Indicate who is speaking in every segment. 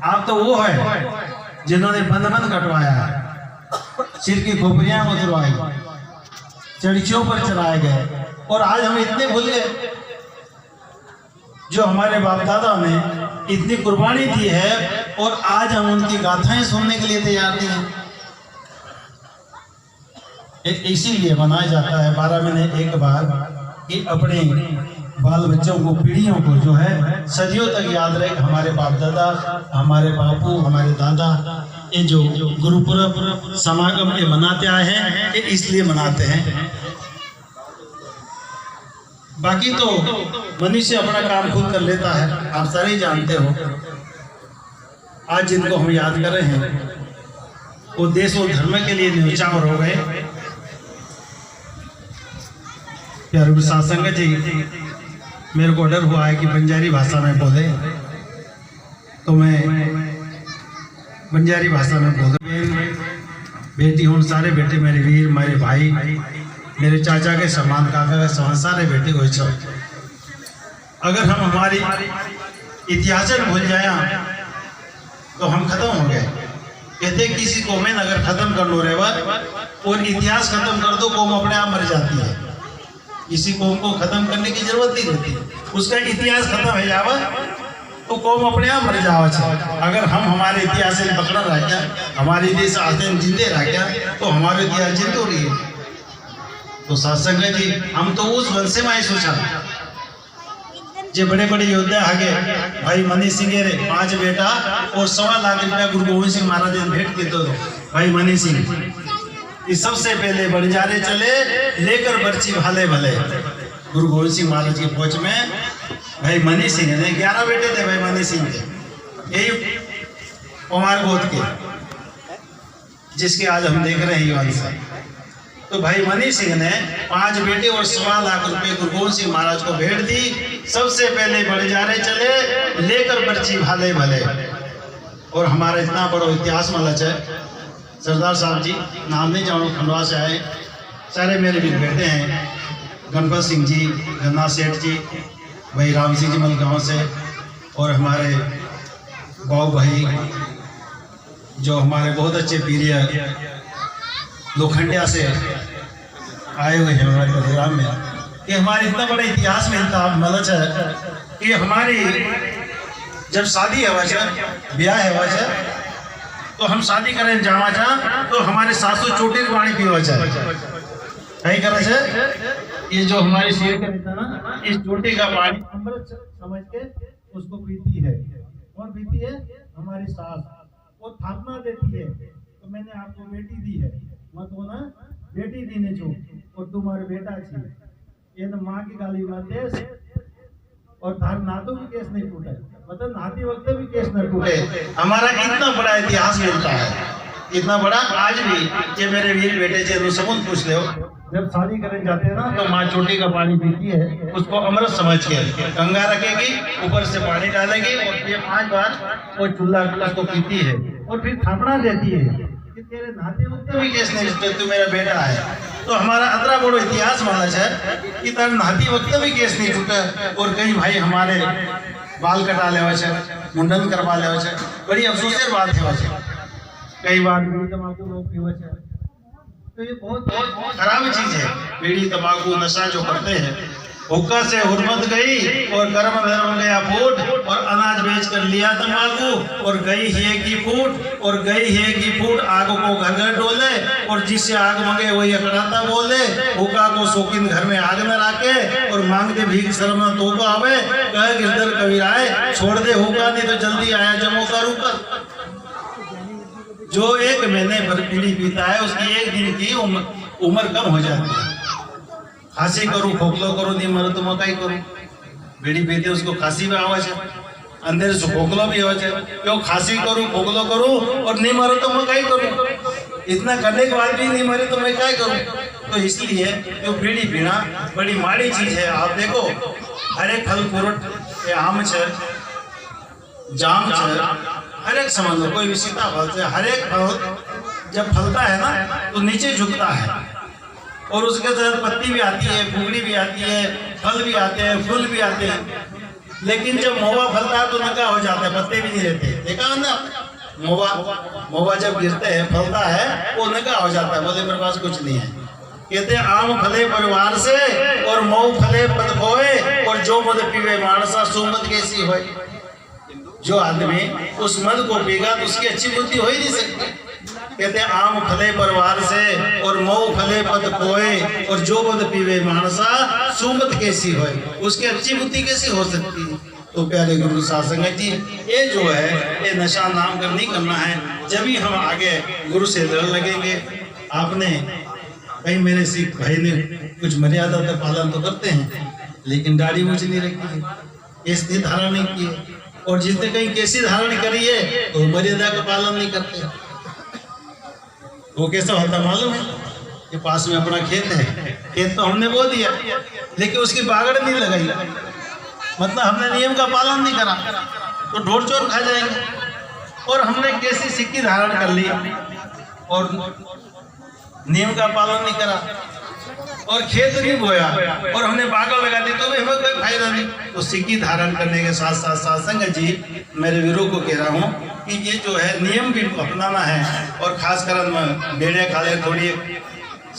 Speaker 1: आप तो वो है जिन्होंने बंद कटवाया है, सिर की खोपड़ियां उतरवाई, चड़कियों पर चढ़ाए गए, और आज हम इतने भूल गए जो हमारे बाप दादा ने इतनी कुर्बानी दी है, और आज हम उनकी गाथाएं सुनने के लिए तैयार नहीं हैं। इसीलिए मनाया जाता है 12 महीने एक बार कि अपने बाल बच्चों को, पीढ़ियों को जो है सदियों तक याद रहे हमारे बाप दादा, हमारे बापू, हमारे दादा ये जो गुरुपुरब समागम ये मनाते आए हैं, ये इसलिए मनाते हैं। बाकी तो मनुष्य अपना काम खुद कर लेता है, आप सारे ही जानते हो। आज जिनको हम याद कर रहे हैं वो देश और धर्म के लिए न्यौछावर हो गए। प्यारे सत्संग जी, मेरे को डर हुआ है कि बंजारी भाषा में बोले, तो मैं बंजारी भाषा में बोल। बेटी हूँ, सारे बेटे मेरे वीर, मेरे भाई, मेरे चाचा के समान, काका के समान, सारे बेटे को इच्छा। अगर हम हमारी इतिहास भूल जाए तो हम खत्म हो गए। कहते किसी कौम में अगर खत्म कर लो रेवा और इतिहास खत्म कर दो, कौम अपने आप मर जाती है। किसी कौम को खत्म करने की जरूरत नहीं रहती, उसका इतिहास खत्म है जावा तो कौम अपने आप मर जावा। अगर हम हमारे इतिहास से पकड़ा रह गया, हमारे देश आते जिंदे रह गया, तो हमारे इतिहास जिंद हो रही है। तो सत्संग जी, हम तो उस वंश में आई सोचा जो बड़े बड़े योद्धा आगे भाई मनी सिंह रे 5 बेटा और 1.25 लाख रुपया गुरु गोविंद सिंह महाराज ने भेंट किए। तो भाई मनी सिंह ये सबसे पहले बंजारे चले लेकर बर्ची भाले भले। गुरु गोविंद सिंह महाराज की फौज में भाई मनी सिंह ने 11 बेटे थे। भाई मनी सिंह के यही कुमार गोद के, जिसके आज हम देख रहे हैं वंश। तो भाई मनी सिंह ने 5 बेटे और 1.25 लाख रुपए गुरु गोविंद सिंह महाराज को भेंट दी। सबसे पहले बंजारे चले लेकर बर्ची भाले भले। और हमारा इतना बड़ा इतिहास मलच है। सरदार साहब जी, नाम नहीं जानो, खंडवा से आए, सारे मेरे भी बेटे हैं। गणपत सिंह जी, गन्ना सेठ जी, भाई राम सिंह जी मलगांव से, और हमारे बाबू भाई जो हमारे बहुत अच्छे पीरिय लोखंडिया से आए हुए हैं हमारे प्रोग्राम में। कि हमारे इतना बड़ा इतिहास में इतना मलच है कि हमारी जब शादी है वजह ब्याह है वजह, तो हम शादी करें जावा जा तो हमारे सासू चोटी पानी पीवा जाए कहीं करे से। ये जो हमारी शेर का रहता ना, इस चोटी का पानी अमृत समझ के उसको पीती है। कौन पीती है? हमारी सास। वो थापना देती है। तो मैंने आपको बेटी दी है, मत हो ना बेटी दी ने जो, और तुम्हारे बेटा छी। ये तो माँ की गाली मारते और धार नातों भी केस नहीं टूटे, मतलब नाती वक्त भी केस न टूटे। हमारा इतना बड़ा इतिहास मिलता है, इतना बड़ा। आज भी ये मेरे वीर बेटे से सबूत पूछ ले, जब शादी करने जाते हैं ना तो माँ चोटी का पानी पीती है, उसको अमृत समझ के गंगा रखेगी, ऊपर से पानी डालेगी और ये 5 बार वो चूल्हा उसको पीती है, और फिर थापना देती है कि तेरे नाते वक्त भी केस नहीं टूटे, तू मेरा बेटा है। तो हमारा अतरा बड़ो इतिहास मानस है कि तेरे नाती वक्त भी केस नहीं टूटे। और कई भाई हमारे बाल कटा ले, मुंडन करवा ले, बड़ी अफसोस बात है। कई बार बीड़ी तंबाकू लोग पीवे, तो ये बहुत खराब चीज है। बीड़ी तंबाकू नशा जो करते हैं, हुक्का से हुर्मत गई और कर्म धर्म गया फूट, और अनाज बेच कर लिया तंबाकू, और गई है की फूट, और गई है की फूट। आग को घर घर डोले, और जिससे आग मंगे वही अकड़ाता बोले। हुक्का को शौकीन घर में आग में रखे, और मांगते भीख शर्म तो को आवे। कहे गिरधर कबीराए छोड़ दे हुक्का, नहीं तो जल्दी आया जमो का रुका। जो 1 महीने पर बीड़ी पीता है उसकी 1 दिन की उम्र कम हो जाती है। खांसी करूँ, खोखलो करूँ, नहीं मरो तो मकाई करूँ। बीड़ी पीते उसको खांसी भी आवाज है, अंदर से खोखलो भी हो जाए। क्यों? खांसी करूँ, खोखलो करूँ, और नहीं मरो तो मकाई करूँ। इतना करने के बाद भी नहीं मरे तो मैं क्या करूँ? तो इसलिए जो बीड़ी पीना बड़ी माड़ी चीज है। आप देखो हर एक फल फ्रूट, आम है, जाम है, हर एक समझ लो, कोई भी सीताफल से हर एक फल जब फलता है ना तो नीचे झुकता है, और उसके साथ पत्ती भी आती है, फूगड़ी भी आती है, फल भी आते हैं, फूल भी आते हैं। लेकिन जब महुआ फलता है तो नंगा हो जाता है, पत्ते भी नहीं रहते। देखा ना मोबा जब गिरते हैं फलता है वो नंगा हो जाता है, बोले मेरे पास कुछ नहीं है। कहते आम फले परिवार से और मऊ फले पद खोए और जो मद पीवे मानसा सो मद कैसी होए। जो आदमी उस मद को पीगा तो उसकी अच्छी बुद्धि हो ही नहीं सकती। कहते आम फले परिवार से और मऊ फले पद खोए और जो मद पीवे मानसा सुमत कैसी होए, उसकी अच्छी बुद्धि कैसी हो सकती है। तो प्यारे गुरु साध संगत जी, ये जो है ये नशा नाम कर नहीं करना है, जब भी हम आगे गुरु से लड़ लगेंगे। आपने कहीं मेरे सिख भाई ने कुछ मर्यादा का पालन तो करते हैं लेकिन दाढ़ी मूछ नहीं रखी है, केस धारण नहीं की है, और जिसने कहीं केसी धारण करी है तो मर्यादा का पालन नहीं करते। वो कैसा होता मालूम है कि पास में अपना खेत है, खेत तो हमने बो दिया लेकिन उसकी बागड़ नहीं लगाई, मतलब हमने नियम का पालन नहीं करा तो ढोर चोर खा जाएंगे। और हमने कैसी सिक्की धारण कर ली और नियम का पालन नहीं करा और खेत नहीं बोया और हमने बागड़ लगा दी तो हमें कोई फायदा नहीं। तो सिक्की धारण करने के साथ साथ साथ संगत जी मेरे वीरों को कह रहा हूँ कि ये जो है नियम भी अपनाना है। और खासकर बेड़े खाले थोड़ी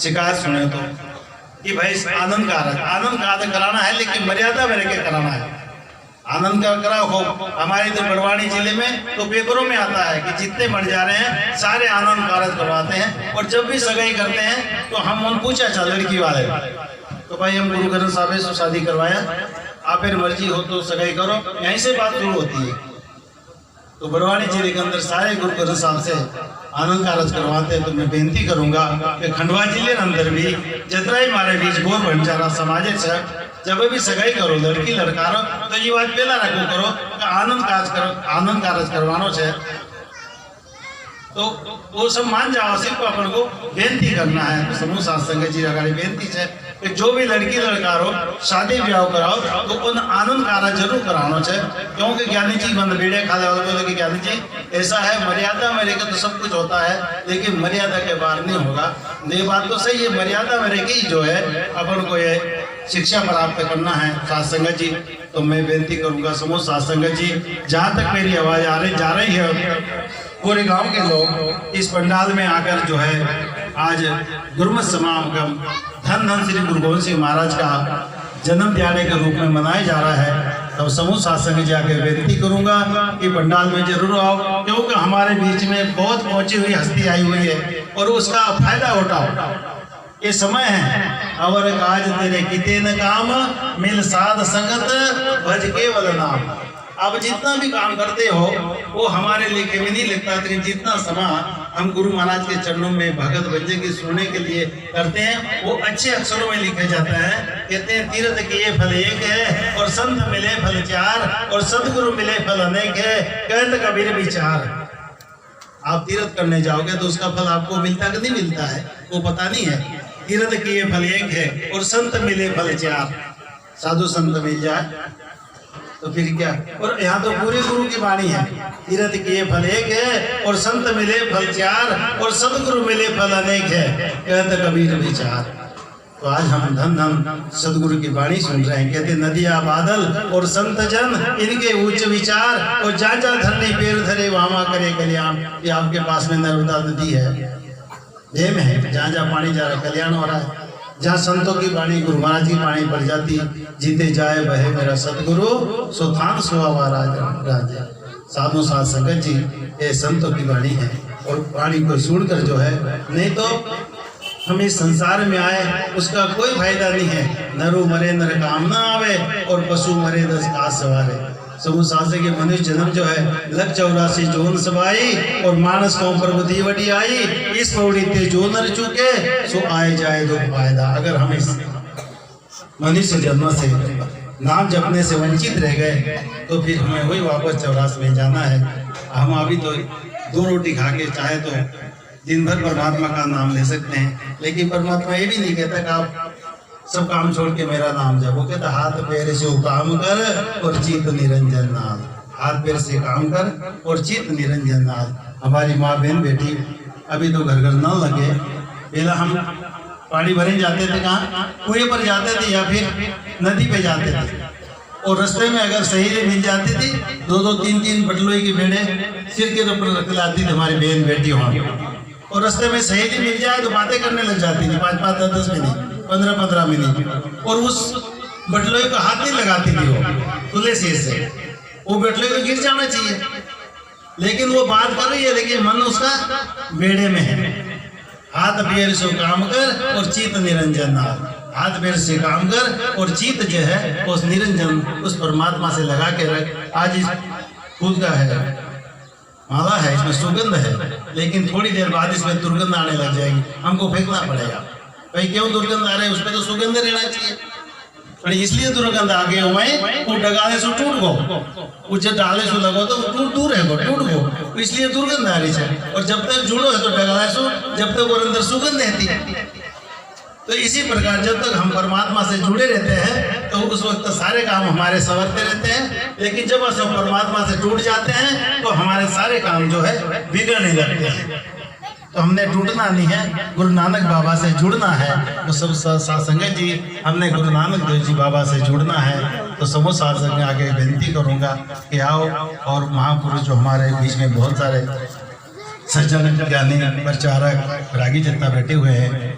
Speaker 1: शिकायत सुने तो कि भाई आनंद कारज कराना है लेकिन मर्यादा में रहकर कराना है। आनंद का कराओ हो, हमारे इधर बड़वानी जिले में तो पेपरों में आता है कि जितने मर जा रहे हैं सारे आनंद कारज करवाते हैं, और जब भी सगाई करते हैं तो हम मन पूछा था लड़की वाले तो भाई हम गुरु ग्रंथ साहब से शादी करवाया, आप फिर मर्जी हो तो सगाई करो, यहीं से बात शुरू होती है। तो बड़वानी जिले के अंदर सारे गुरु ग्रंथ साहब से आनंद कारज करवाते हैं। तो मैं बेनती करूंगा कि खंडवा जिले के अंदर भी जितना ही हमारे बीच गोर भंडारा समाज है, जब भी सगाई करो लड़की लड़का तो ये बात पहला रखो करो कि आनंद कारज करवानो है तो वो सब मान जाओ। सिर्फ अपन को बेनती करना है। तो समूह साध संगत जी अगाड़ी बेनती है कि जो भी लड़की लड़का रो शादी ब्याह कराओ तो उन आनंद कारज जरूर कराना चाहिए, क्योंकि ज्ञानी जी बंद बेड़े खाले वाले बोले कि ज्ञानी जी ऐसा है मर्यादा में रहकर तो सब कुछ होता है लेकिन मर्यादा के बाहर नहीं होगा। ये बात तो सही है, मर्यादा में रहकर ही जो है अपन को ये शिक्षा प्राप्त करना है साध संगत जी। तो मैं बेनती करूंगा समूह साध संगत जी, जहाँ तक मेरी आवाज जा रही है पूरे गांव के लोग इस पंडाल में आकर जो है आज गुरुमत समागम धन धन श्री गुरु गोविंद सिंह महाराज का जन्म दिहाड़े के रूप में मनाया जा रहा है। तो समूह साध संगत जी आके बेनती करूंगा कि पंडाल में जरूर आओ, क्योंकि हमारे बीच में बहुत पहुंची हुई हस्ती आई हुई है और उसका फायदा उठाओ। ये समय है अवर काज तेरे किते न काम मिल साध संगत भज केवल नाम। अब जितना भी काम करते हो वो हमारे लिखे में नहीं लिखता, लेकिन जितना समय हम गुरु महाराज के चरणों में भगत बंजे की सुनने के लिए करते हैं वो अच्छे अक्षरों में लिखा जाता है। कहते हैं तीर्थ किए फल एक है और संत मिले फल चार और सदगुरु मिले फल अनेक है, कहत कबीर विचार। आप तीर्थ करने जाओगे तो उसका फल आपको मिलता कि नहीं मिलता है वो पता नहीं है। तीर्थ किए फल एक है और संत मिले फल चार, साधु संत मिल जाए तो फिर क्या। और यहाँ तो पूरे गुरु की वाणी है, तीर्थ किए फल एक है और संत मिले फल चार और सदगुरु मिले फल अनेक है, कहते कबीर विचार। तो आज हम धन धन सदगुरु की वाणी सुन रहे हैं। कहते नदियाँ बादल और संत जन इनके उच्च विचार और जा जा धरनी पैर धरे वहां करे कल्याण। ये आपके पास में नर्मदा नदी है, देव है, जहाँ जहाँ पानी जा रहा है कल्याण हो रहा है। जहाँ संतों की वाणी गुरु महाराज की वाणी पड़ जाती, जीते जाए बहे मेरा सतगुरु सुथान सुहावा राजा। साधु साध संगत जी ये संतों की वाणी है और वाणी को सुनकर जो है, नहीं तो हम इस संसार में आए उसका कोई फायदा नहीं है। नरु मरे नर काम न आवे और पशु मरे 10 घास सवारे। समूह सासे के मनुष्य जन्म जो है 184 जोन सबाई और मानस को प्रभु दीवटी आई, इस पौड़ी ते जो नर चुके सो आए जाए दो फायदा। अगर हम इस मनुष्य जन्म से नाम जपने से वंचित रह गए तो फिर हमें वही वापस 84 में जाना है। हम अभी तो 2 रोटी खा के चाहे तो दिन भर परमात्मा का नाम ले सकते हैं, लेकिन परमात्मा ये भी नहीं कहता कि आप सब काम छोड़ के मेरा नाम जप। वो कहता हाथ पैर से काम कर और चित्त निरंजन नाथ। हाथ पैर से काम कर और चित्त निरंजन नाथ। हमारी माँ बहन बेटी अभी तो घर घर न लगे, पहला हम पानी भरने जाते थे, कहाँ कुएं पर जाते थे या फिर नदी पे जाते थे। और रास्ते में अगर सहेली मिल जाती थी, 2-2, 3-3 बटलोई के बेड़े सिर के ऊपर रख लाती थी हमारी बहन बेटी वहाँ। और रास्ते में सहेली मिल जाए तो बातें करने लग जाती थी 5-5, 10-10 मिनट, 15-15 मिनट। और उस बटलोई को हाथ नहीं लगाती थी वो खुले सिर से, वो बटलोई को गिर जाना चाहिए, लेकिन वो बात कर रही है लेकिन मन उसका बेड़े में है। हाथ पैर से काम कर और चित निरंजन, हाथ पैर से काम कर और चित जो है उस निरंजन उस परमात्मा से लगा के रख। आज इस फूल का है माला है, इसमें सुगंध है, लेकिन थोड़ी देर बाद इसमें दुर्गंध आने लग जाएगी, हमको फेंकना पड़ेगा। भाई क्यों दुर्गंध आ रहे हैं, उसमें तो सुगंध रहना चाहिए, पर इसलिए दुर्गंध आ गए हुए वो डगाले से टूट गो, उसे डाले से लगो तो टूट दूर है, टूट गो, इसलिए दुर्गंध आ रही है। और जब तक जुड़ो है तो डगाले से, जब तक वो अंदर सुगंध रहती है। तो इसी प्रकार जब तक हम परमात्मा से जुड़े रहते हैं तो उस वक्त सारे काम हमारे संवरते रहते हैं, लेकिन जब हम परमात्मा से जुड़ जाते हैं तो हमारे सारे काम जो है बिगड़ने लगते हैं। तो हमने टूटना नहीं है, गुरु नानक बाबा से जुड़ना है। तो सब साथ संगत जी, हमने गुरु नानक देव जी बाबा से जुड़ना है। तो समूह साथ संगत आगे विनती करूँगा कि आओ, और महापुरुष जो हमारे बीच में बहुत सारे सज्जन ज्ञानी प्रचारक रागी जनता बैठे हुए हैं,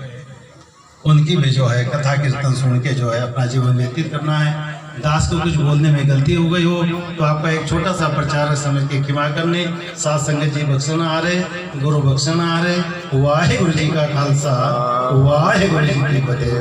Speaker 1: उनकी भी जो है कथा कीर्तन सुन के जो है अपना जीवन व्यतीत करना है। दास को कुछ बोलने में गलती हो गई हो तो आपका एक छोटा सा प्रचार समझ के क्षमा करने। साथ संगत जी बख्शना आ रहे, गुरु बख्शना आ रहे। वाहे गुरु जी का खालसा, वाहे गुरु जी की फतेह।